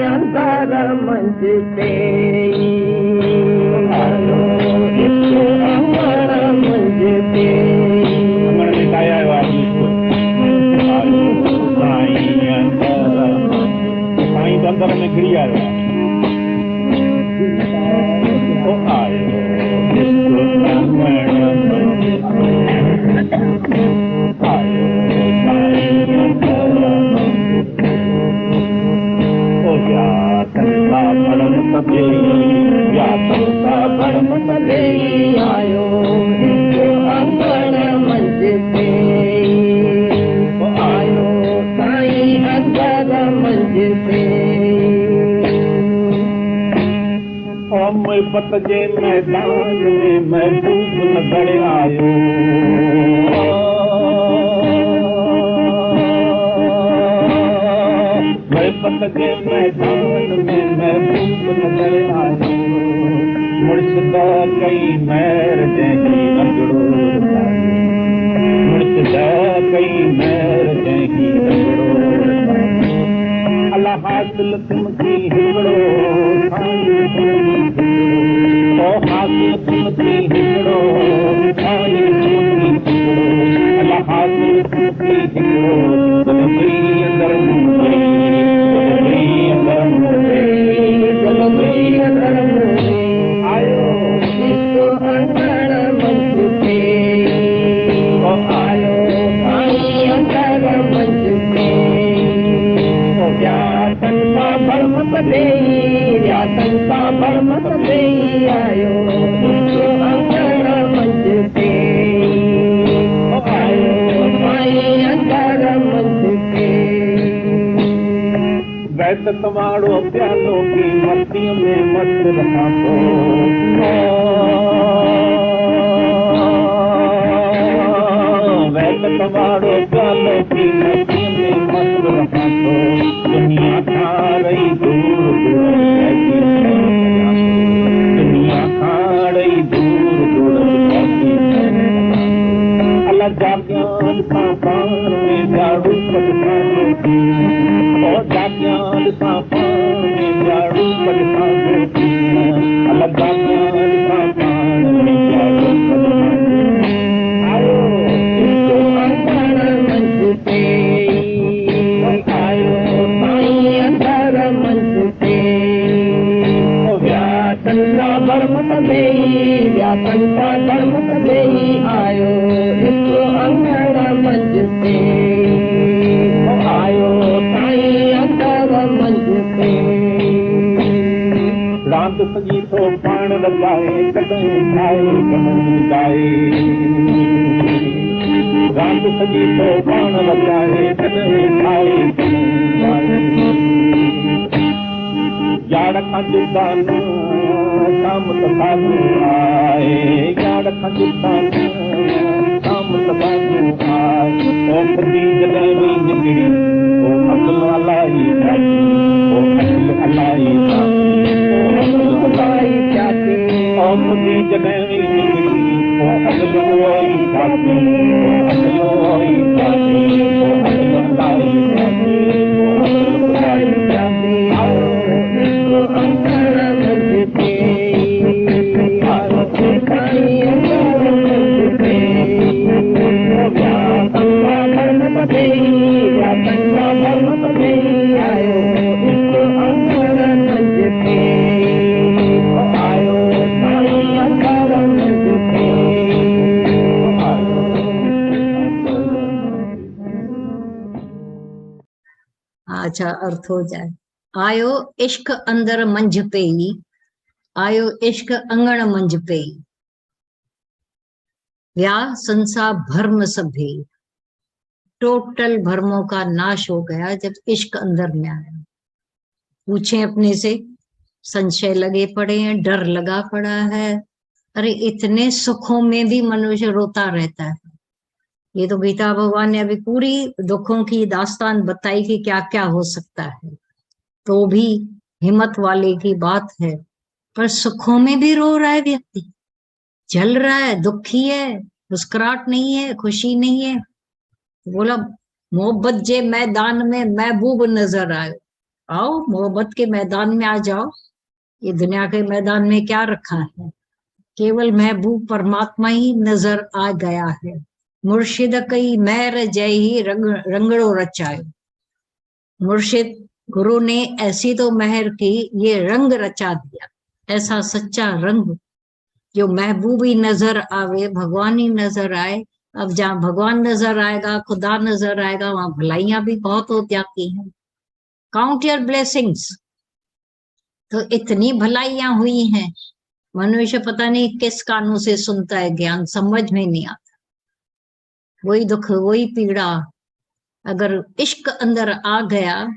अंतर मंच पे आयो इश्क अंतर मंच पे अमर में गाया है आदमी को आयो साईं अंतर साईं तो अंदर में गिरी आया तो आयो इश्क अंतर आयो साईं अंतर ओ या संता भरम सभे या संता भरम सभे आयो इश्क अंतर मंच पे आयो साईं अंतर मंच पे ओ मोहब्बत जे मैदान में महबूब नजर आयो मोहब्बत जे मैदान में महबूब नजर आयो मुर्शिदा कई मैर जंहिं रंगड़ो मुर्शिदा कई मैर जंहिं रंगड़ो अल्लाह हासिल तुमकी हिकिड़ो ओ हासिल तुमकी हिकिड़ो साईं तुमकी हिकिड़ो अल्लाह हासिल तुमकी हिकिड़ो जलबी अंदर मुंबई जलबी अंदर मुंबई जलबी अंदर मुंबई आयो इश्क अंतर मंच पे ओ आयो साईं अंतर मंच पे संता भरमत देई आयो इश्क अंतर मंच पे आयो साईं अंतर मंच पे वैसे तुम्हारो प्यालो की मस्ती में मस्त रहा तो वैसे तुम्हारो प्यालो की मस्ती में मस्त रहा तो दुनिया खा रही दूर दूर दुनिया खा रही दूर दूर अल्लाह जाग्यान सापान में झाड़ू पटका ओ जाग्यान सापान में झाड़ू पटका अल्लाह जाग्यान सापान में झाड़ू पटका आयो इश्क अंतर मंच पे आयो साईं अंतर मंच पे संता भरमत देई आयो इश्क अंतर मंच पे आयो साईं अंतर मंच पे रात सजी तो पाण लगाए कदम खाए कदम गाए रात सजी तो पाण लगाए कदम खाए कदम गाए यार खां जुदा न शाम तबादू आए यार खां जुदा न शाम तबादू आए ओ खुदी जॾहिं बि निकिरी ओ असल अलाई जाती ओ असल अलाई जाती ओ खुदी जॾहिं बि निकिरी ओ असल अलाई जाती ओ असल अलाई जाती ओ असल अलाई जाती ओ असल अलाई जाती अंतर मंच पे आयो साईं अंतर मंच पे संता भरमत देई आयो इश्क अंतर मंच पे आयो साईं अंतर मंच पे अच्छा अर्थ हो जाए आयो इश्क अंदर मंझ पे आयो इश्क अंगण मंझ पे या संसार भर्म सभे टोटल भर्मों का नाश हो गया जब इश्क अंदर में आया पूछें अपने से संशय लगे पड़े हैं डर लगा पड़ा है अरे इतने सुखों में भी मनुष्य रोता रहता है ये तो गीता भगवान ने अभी पूरी दुखों की दास्तान बताई कि क्या क्या हो सकता है तो भी हिम्मत वाले की बात है पर सुखों में भी रो रहा है व्यक्ति जल रहा है दुखी है मुस्कुराहट नहीं है खुशी नहीं है बोला मोहब्बत जे मैदान में महबूब नजर आयो आओ मोहब्बत के मैदान में आ जाओ। ये दुनिया के मैदान में क्या रखा है, केवल महबूब परमात्मा ही नजर आ गया है। मुर्शिद कई महर जय ही रंगड़ो रचायो। मुर्शिद गुरु ने ऐसी तो महर की, ये रंग रचा दिया। ऐसा सच्चा रंग जो महबूब ही नजर आवे, भगवान ही नजर आए। अब जहाँ भगवान नजर आएगा, खुदा नजर आएगा, वहां भलाइयां भी बहुत हो जाती हैं। Count your blessings. तो इतनी भलाइयां हुई हैं, मनुष्य पता नहीं किस कानों से सुनता है, ज्ञान समझ में नहीं आता। वही दुख, वही पीड़ा, अगर इश्क अंदर आ गया,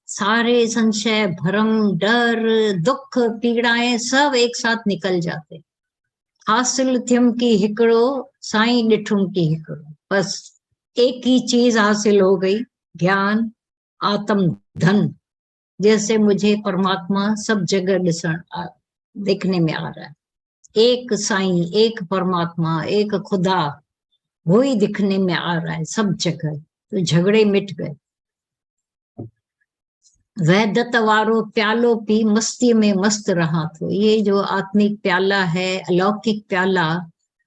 सारे संशय, भरम, डर, दुख, पीड़ाएं सब एक साथ निकल जाते। हासिल थियम की हिकड़ो, साईं ॾिठुम की हिकड़ो। बस एक ही चीज हासिल हो गई, ज्ञान, आत्म धन। जैसे मुझे परमात्मा सब जगह देखने में आ रहा है। एक साईं, एक परमात्मा, एक खुदा, वो ही दिखने में आ रहा है सब जगह। तो झगड़े मिट गए। वैदत वारो प्यालो पी मस्ती में मस्त रहा। तो ये जो आत्मिक प्याला है, अलौकिक प्याला,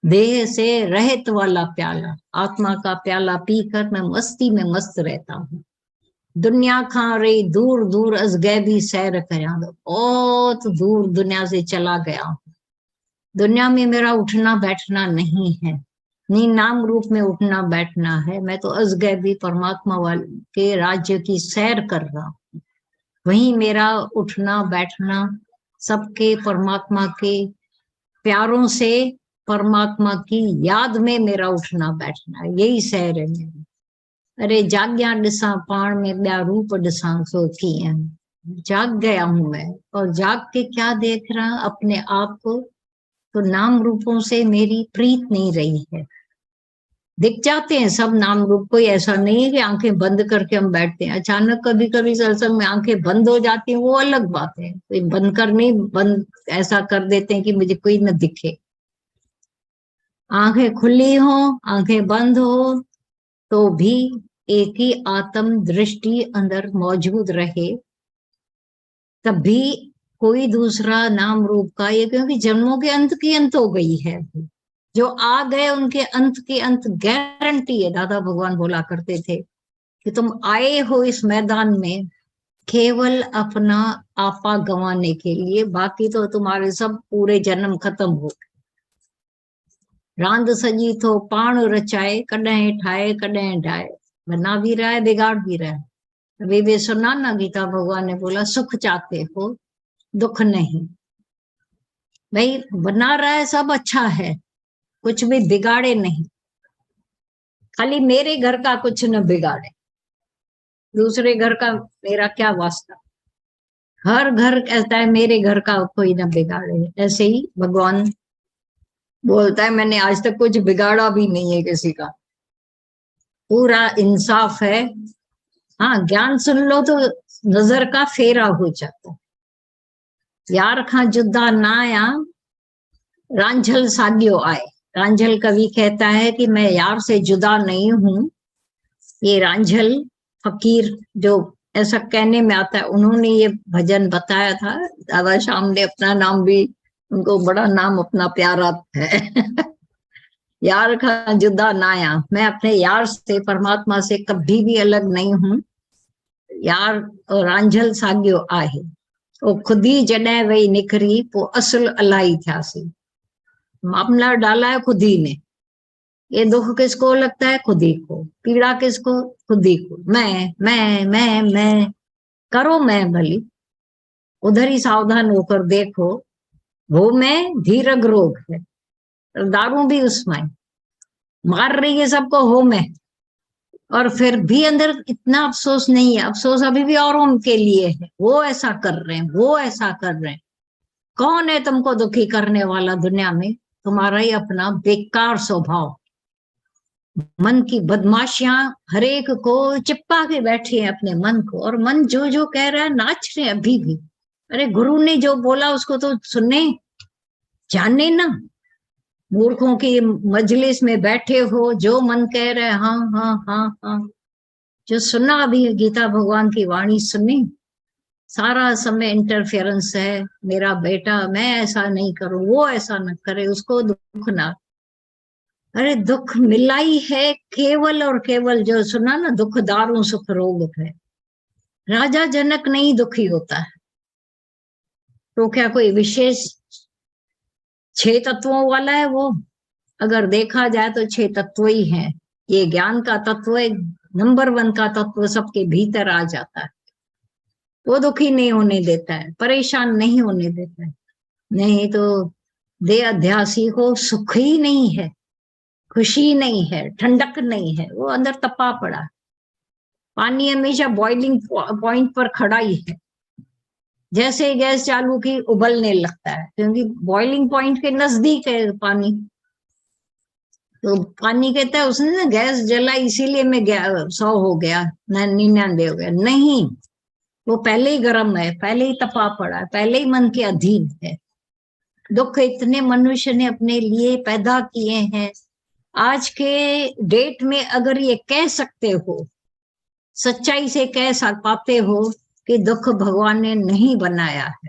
देह से रहित वाला प्याला, आत्मा का प्याला पीकर मैं मस्ती में मस्त रहता हूँ। दुनिया खां रही दूर दूर अस गैबी सैर करा। बहुत दूर दुनिया से चला गया हूँ। दुनिया में मेरा उठना बैठना नहीं है, नहीं नाम रूप में उठना बैठना है। मैं तो अजगैबी परमात्मा वाले के राज्य की सैर कर रहा हूँ। वहीं मेरा उठना बैठना, सबके परमात्मा के प्यारों से परमात्मा की याद में मेरा उठना बैठना, यही सैर है मेरी। अरे जाग्या ॾिसां पाण में ॿिया रूप ॾिसां सो कीअं। जाग गया हूं मैं, और जाग के क्या देख रहा, अपने आप को। तो नाम रूपों से मेरी प्रीत नहीं रही है। दिख जाते हैं सब नाम रूप, कोई ऐसा नहीं है कि आंखें बंद करके हम बैठते हैं। अचानक कभी कभी सत्संग में आंखें बंद हो जाती हैं, वो अलग बात है। कोई बंद कर नहीं, बंद ऐसा कर देते हैं कि मुझे कोई न दिखे। आंखें खुली हो, आंखें बंद हो, तो भी एक ही आत्म दृष्टि अंदर मौजूद रहे, तब भी कोई दूसरा नाम रूप का ये, क्योंकि जन्मों के अंत की अंत हो गई है। जो आ गए उनके अंत की अंत गारंटी है। दादा भगवान बोला करते थे कि तुम आए हो इस मैदान में केवल अपना आपा गंवाने के लिए, बाकी तो तुम्हारे सब पूरे जन्म खत्म हो गए। रांद सजी थो पाण रचाए, कॾहिं ठाए कॾहिं ढाए। बना भी रहा है, बिगाड़ भी रहा है। अभी भी सुना ना, गीता भगवान ने बोला सुख चाहते हो दुख नहीं। भाई बना रहा है सब अच्छा है, कुछ भी बिगाड़े नहीं। खाली मेरे घर का कुछ न बिगाड़े, दूसरे घर का मेरा क्या वास्ता। हर घर कहता है मेरे घर का कोई न बिगाड़े। ऐसे ही भगवान बोलता है मैंने आज तक कुछ बिगाड़ा भी नहीं है किसी का, पूरा इंसाफ है। हाँ, ज्ञान सुन लो तो नजर का फेरा हो जाता। यार खां जुदा ना आया, रांझल सागियो आए। रांझल कवि कहता है कि मैं यार से जुदा नहीं हूं। ये रांझल फकीर जो ऐसा कहने में आता है, उन्होंने ये भजन बताया था। दादा श्याम ने अपना नाम भी, उनको बड़ा नाम अपना प्यारा है यार का जुदा नाया, मैं अपने यार से, परमात्मा से कभी भी अलग नहीं हूं। यार रांझल सागियो आहे, वो खुद ही जॾहिं वही निकरी पो असुल अलाई थियासी। मामला डाला है खुद ही ने। ये दुख किसको लगता है, खुद ही को। पीड़ा किसको, खुद ही को। मैं करो मैं भली, उधर ही सावधान होकर देखो। वो मैं धीरग रोग है, दारू भी उसमें मार रही है सबको, हो मैं। और फिर भी अंदर इतना अफसोस नहीं है। अफसोस अभी भी औरों के लिए है, वो ऐसा कर रहे हैं, वो ऐसा कर रहे हैं। कौन है तुमको दुखी करने वाला दुनिया में? तुम्हारा ही अपना बेकार स्वभाव, मन की बदमाशियां हरेक को चिपका के बैठी है अपने मन को। और मन जो जो कह रहा है नाच रहे अभी भी। अरे गुरु ने जो बोला उसको तो सुने, जाने ना। मूर्खों की मजलिस में बैठे हो, जो मन कह रहे हैं हाँ हाँ हाँ हाँ। जो सुना अभी गीता भगवान की वाणी सुनी, सारा समय इंटरफेरेंस है, मेरा बेटा, मैं ऐसा नहीं करूं, वो ऐसा न करे, उसको दुख ना। अरे दुख मिला ही है केवल और केवल, जो सुना ना, दुख दारू सुख रोग है। राजा जनक नहीं दुखी होता है, तो क्या कोई विशेष 6 तत्वों वाला है वो? अगर देखा जाए तो 6 तत्व ही है। ये ज्ञान का तत्व एक नंबर 1 का तत्व सबके भीतर आ जाता है। वो दुखी नहीं होने देता है, परेशान नहीं होने देता है। नहीं तो देह अध्यासी को सुख ही नहीं है, खुशी नहीं है, ठंडक नहीं है, वो अंदर तपा पड़ा है। पानी हमेशा बॉइलिंग पॉइंट पर खड़ा ही है, जैसे ही गैस चालू की उबलने लगता है, क्योंकि बॉइलिंग पॉइंट के नजदीक है पानी। तो पानी कहता है उसने ना गैस जला इसीलिए मैं 100 हो गया, 99 हो गया। नहीं, वो पहले ही गर्म है, पहले ही तपा पड़ा है, पहले ही मन के अधीन है। दुख इतने मनुष्य ने अपने लिए पैदा किए हैं। आज के डेट में अगर ये कह सकते हो, सच्चाई से कह पाते हो कि दुख भगवान ने नहीं बनाया है,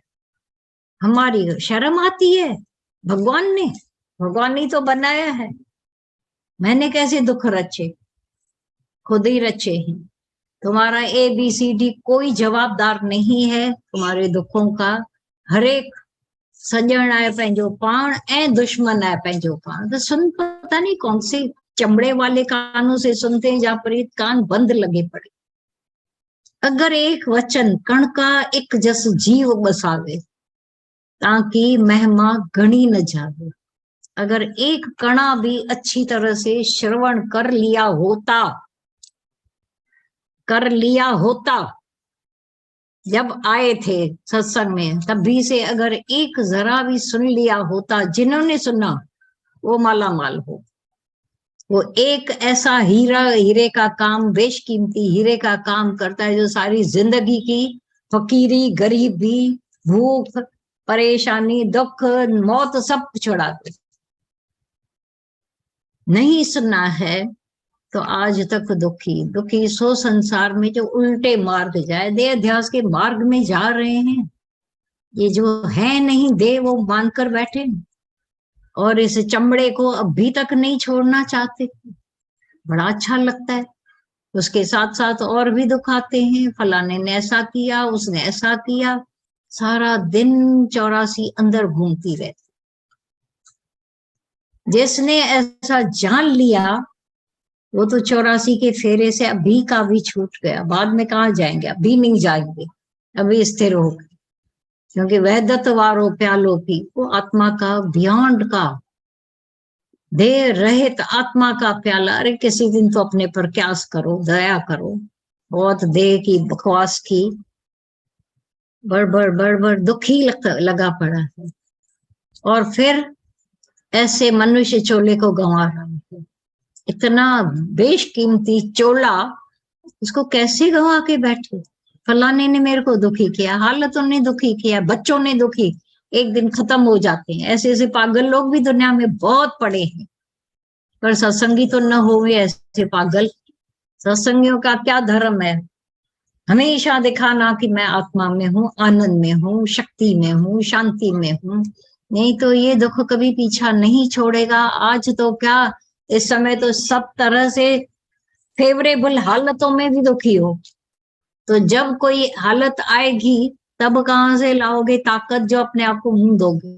हमारी शर्म आती है। भगवान ने तो बनाया है, मैंने कैसे दुख रचे? खुद ही रचे हैं। तुम्हारा ABCD कोई जवाबदार नहीं है तुम्हारे दुखों का। हर एक सजण आए पंहिंजो पाण ऐं दुश्मन आए पंहिंजो पाण। तो सुन, पता नहीं कौन से चमड़े वाले कानों से सुनते हैं जहां पर कान बंद लगे पड़े। अगर एक वचन कण का एक जस जीव बसावे, ताकि महिमा गणी न जावे। अगर एक कणा भी अच्छी तरह से श्रवण कर लिया होता, जब आए थे सत्संग में तभी से अगर एक जरा भी सुन लिया होता, जिन्होंने सुना वो माला माल हो। वो एक ऐसा हीरे का काम, बेशकीमती हीरे का काम करता है, जो सारी जिंदगी की फकीरी, गरीबी, भूख, परेशानी, दुख, मौत सब छुड़ा दे। नहीं सुना है तो आज तक दुखी सो संसार में जो उल्टे मार्ग जाए, देह अध्यास के मार्ग में जा रहे हैं। ये जो है नहीं दे वो मानकर बैठे, और इस चमड़े को अभी तक नहीं छोड़ना चाहते। बड़ा अच्छा लगता है। उसके साथ साथ और भी दुख आते हैं, फलाने ने ऐसा किया, उसने ऐसा किया। सारा दिन 84 अंदर घूमती रहती। जिसने ऐसा जान लिया वो तो 84 के फेरे से अभी का भी छूट गया। बाद में कहाँ जाएंगे? अभी नहीं जाएंगे, अभी स्थिर हो गए। क्योंकि वहदत वारो प्यालो पी, वो आत्मा का, बियॉन्ड का, देह रहित आत्मा का प्याला। अरे किसी दिन तो अपने पर क्यास करो, दया करो। बहुत देह की बकवास की, बड़ दुखी लगा पड़ा है। और फिर ऐसे मनुष्य चोले को गंवा रहा है। इतना बेशकीमती चोला, इसको कैसे गंवा के बैठे? फलाने ने मेरे को दुखी किया, हालतों ने दुखी किया, बच्चों ने दुखी, एक दिन खत्म हो जाते हैं। ऐसे ऐसे पागल लोग भी दुनिया में बहुत पड़े हैं, पर सत्संगी तो न होवे ऐसे पागल। सत्संगियों का क्या धर्म है? हमेशा दिखाना कि मैं आत्मा में हूँ, आनंद में हूँ, शक्ति में हूँ, शांति में हूँ। नहीं तो ये दुख कभी पीछा नहीं छोड़ेगा। आज तो क्या, इस समय तो सब तरह से फेवरेबल हालतों में भी दुखी हो, तो जब कोई हालत आएगी तब कहाँ से लाओगे ताकत जो अपने आप को मुंह दोगे?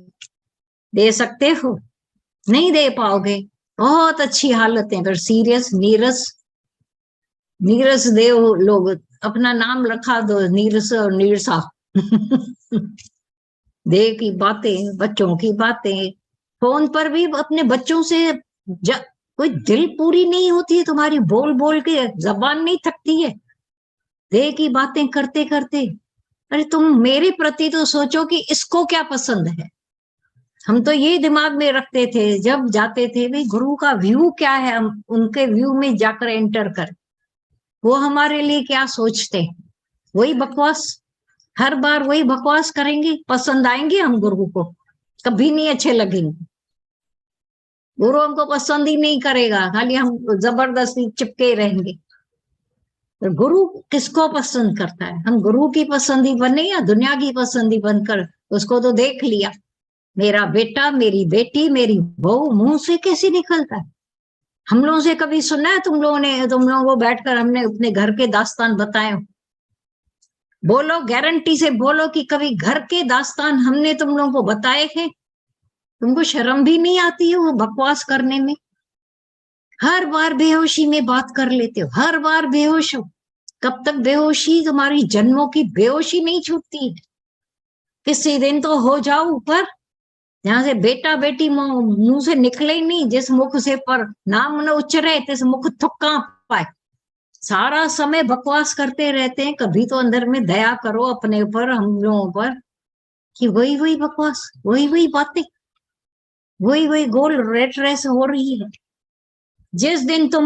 दे सकते हो? नहीं दे पाओगे। बहुत अच्छी हालतें, पर सीरियस नीरस देव लोग, अपना नाम रखा दो नीरस और नीरसा। देह की बातें, बच्चों की बातें, फोन पर भी अपने बच्चों से कोई दिल पूरी नहीं होती है तुम्हारी, बोल बोल के जबान नहीं थकती है देह की बातें करते करते। अरे तुम मेरे प्रति तो सोचो कि इसको क्या पसंद है। हम तो ये दिमाग में रखते थे जब जाते थे, भाई गुरु का व्यू क्या है, हम उनके व्यू में जाकर एंटर कर, वो हमारे लिए क्या सोचते हैं। वही बकवास, हर बार वही बकवास करेंगे। पसंद आएंगे हम गुरु को? कभी नहीं अच्छे लगेंगे। गुरु हमको पसंद ही नहीं करेगा, खाली हम जबरदस्ती चिपके रहेंगे। तो गुरु किसको पसंद करता है? हम गुरु की पसंदी बने या दुनिया की पसंदी बनकर? उसको तो देख लिया, मेरा बेटा, मेरी बेटी, मेरी बहू मुंह से कैसे निकलता है। हम लोगों से कभी सुना है तुम लोगों को बैठकर हमने अपने घर के दास्तान बताए हो? बोलो, गारंटी से बोलो कि कभी घर के दास्तान हमने तुम लोगों को बताए हैं? तुमको शर्म भी नहीं आती है वो बकवास करने में? हर बार बेहोशी में बात कर लेते हो, हर बार बेहोश हो। कब तक बेहोशी? तुम्हारी जन्मों की बेहोशी नहीं छूटती। किसी दिन तो हो जाओ ऊपर, जहां से बेटा बेटी मुंह से निकले ही नहीं, जिस मुख से पर नाम न उच्चरे तिस मुख थुक्का पाए। सारा समय बकवास करते रहते हैं। कभी तो अंदर में दया करो अपने ऊपर, हम लोगों पर, कि वही वही बकवास, वही वही बातें, वही वही गोल रेट रेस हो रही है। जिस दिन तुम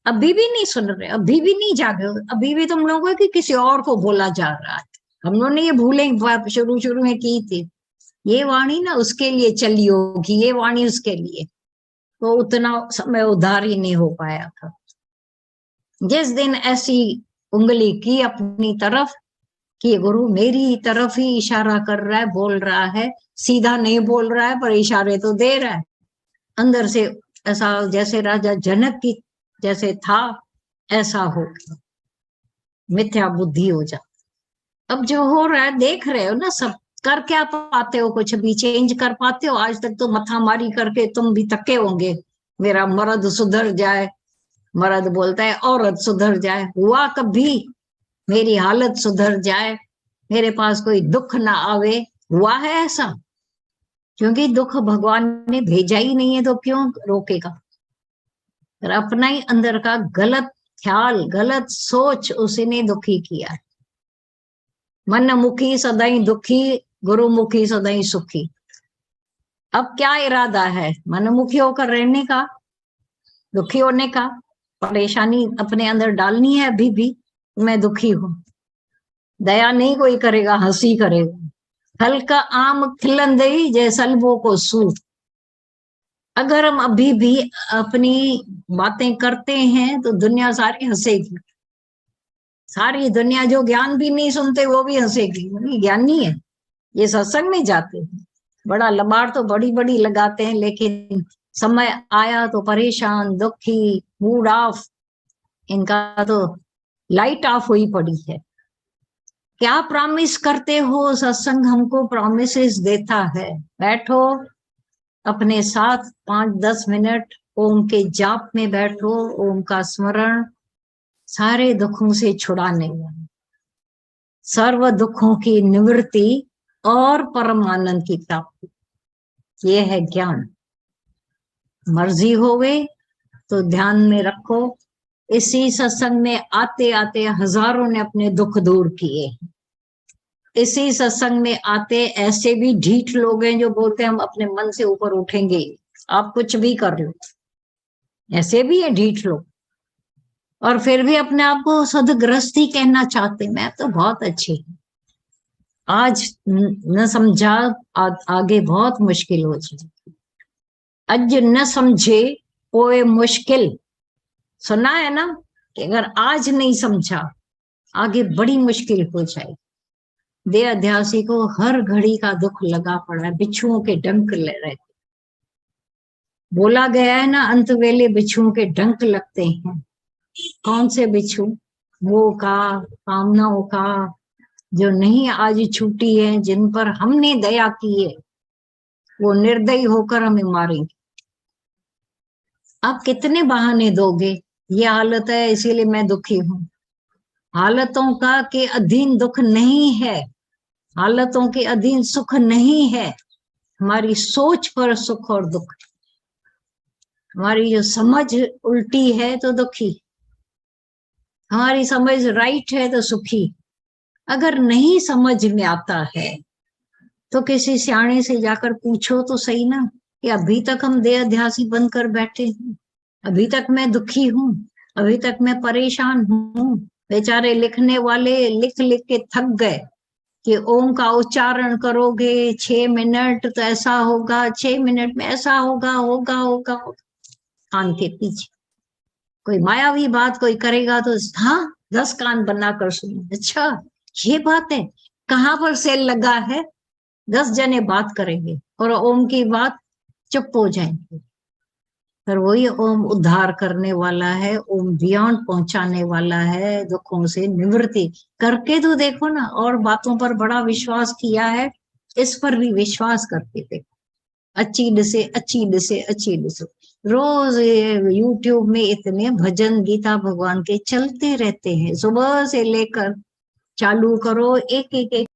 अभी भी नहीं सुन रहे, अभी भी नहीं जागे, अभी भी तुम लोगों को किसी और को बोला जा रहा है। हम लोगों ने ये भूलें शुरू शुरू में की थी, ये वाणी ना उसके लिए चली होगी, ये वाणी उसके लिए, तो उतना समय उधार ही नहीं हो पाया था। जिस दिन ऐसी उंगली की अपनी तरफ कि गुरु मेरी तरफ ही इशारा कर रहा है, बोल रहा है, सीधा नहीं बोल रहा है पर इशारे तो दे रहा है, अंदर से ऐसा जैसे राजा जनक की जैसे था ऐसा हो गया, मिथ्या बुद्धि हो जाती। अब जो हो रहा है देख रहे हो ना सब। कर क्या पाते हो? कुछ भी चेंज कर पाते हो? आज तक तो मथा मारी करके तुम भी थके होंगे, मेरा मर्द सुधर जाए। मर्द बोलता है औरत सुधर जाए। हुआ कभी? मेरी हालत सुधर जाए, मेरे पास कोई दुख ना आवे, हुआ है ऐसा? क्योंकि दुख भगवान ने भेजा ही नहीं है तो क्यों रोकेगा? पर अपना ही अंदर का गलत ख्याल, गलत सोच उसी ने दुखी किया है। मन मुखी सदाई दुखी, गुरुमुखी सदाई सुखी। अब क्या इरादा है? मनमुखी होकर रहने का, दुखी होने का, परेशानी अपने अंदर डालनी है अभी भी, मैं दुखी हूं। दया नहीं कोई करेगा, हंसी करेगा। फल का आम खिलन दे जैसलवों को सूट। अगर हम अभी भी अपनी बातें करते हैं तो दुनिया सारी हंसेगी। सारी दुनिया जो ज्ञान भी नहीं सुनते वो भी हंसेगी, ज्ञानी है, ये सत्संग में जाते हैं, बड़ा लबाड़ तो बड़ी बड़ी लगाते हैं, लेकिन समय आया तो परेशान, दुखी, मूड ऑफ, इनका तो लाइट ऑफ हुई पड़ी है। क्या प्रॉमिस करते हो? सत्संग हमको प्रॉमिसेस देता है। बैठो अपने साथ 5-10 मिनट ओम के जाप में बैठो, ओम का स्मरण सारे दुखों से छुड़ाने वाला, सर्व दुखों की निवृत्ति और परम आनंद की प्राप्ति, ये है ज्ञान। मर्जी होवे तो ध्यान में रखो, इसी सत्संग में आते आते हजारों ने अपने दुख दूर किए। इसी सत्संग में आते ऐसे भी ढीठ लोग हैं जो बोलते हैं हम अपने मन से ऊपर उठेंगे, आप कुछ भी कर लो। ऐसे भी है ढीठ लोग, और फिर भी अपने आप को सदग्रस्त ही कहना चाहते। मैं तो बहुत अच्छी हूँ। आज न समझा, आगे बहुत मुश्किल हो जाएगी। अज न समझे कोई मुश्किल, सुना है ना कि अगर आज नहीं समझा आगे बड़ी मुश्किल हो जाएगी। देहाध्यासी को हर घड़ी का दुख लगा पड़ा है, बिच्छुओं के डंक ले रहे। बोला गया है ना, अंत वेले बिच्छुओं के डंक लगते हैं। कौन से बिच्छू? वो का, कामनाओं का, जो नहीं आज छूटी है, जिन पर हमने दया की है, वो निर्दयी होकर हमें मारेंगे। आप कितने बहाने दोगे? ये हालत है इसीलिए मैं दुखी हूं। हालतों का के अधीन दुख नहीं है, हालतों के अधीन सुख नहीं है। हमारी सोच पर सुख और दुख, हमारी जो समझ उल्टी है तो दुखी, हमारी समझ राइट है तो सुखी। अगर नहीं समझ में आता है तो किसी सियाणे से जाकर पूछो तो सही ना, कि अभी तक हम देहाध्यासी बनकर बैठे हैं, अभी तक मैं दुखी हूं, अभी तक मैं परेशान हूं। बेचारे लिखने वाले लिख लिख के थक गए कि ओम का उच्चारण करोगे 6 मिनट तो ऐसा होगा, 6 मिनट में ऐसा होगा, होगा होगा। कान के पीछे कोई मायावी बात कोई करेगा तो हाँ 10 कान बनाकर सुने। अच्छा ये बात है, कहाँ पर सेल लगा है? 10 जने बात करेंगे और ओम की बात चुप हो जाएंगे। पर वही ओम उद्धार करने वाला है, ओम बियॉन्ड पहुंचाने वाला है, दुखों से निवृत्ति करके तो देखो ना। और बातों पर बड़ा विश्वास किया है, इस पर भी विश्वास करके देखो। अच्छी डिसे अच्छी डिसे अच्छी डिसे, रोज यूट्यूब में इतने भजन गीता भगवान के चलते रहते हैं, सुबह से लेकर चालू करो, एक एक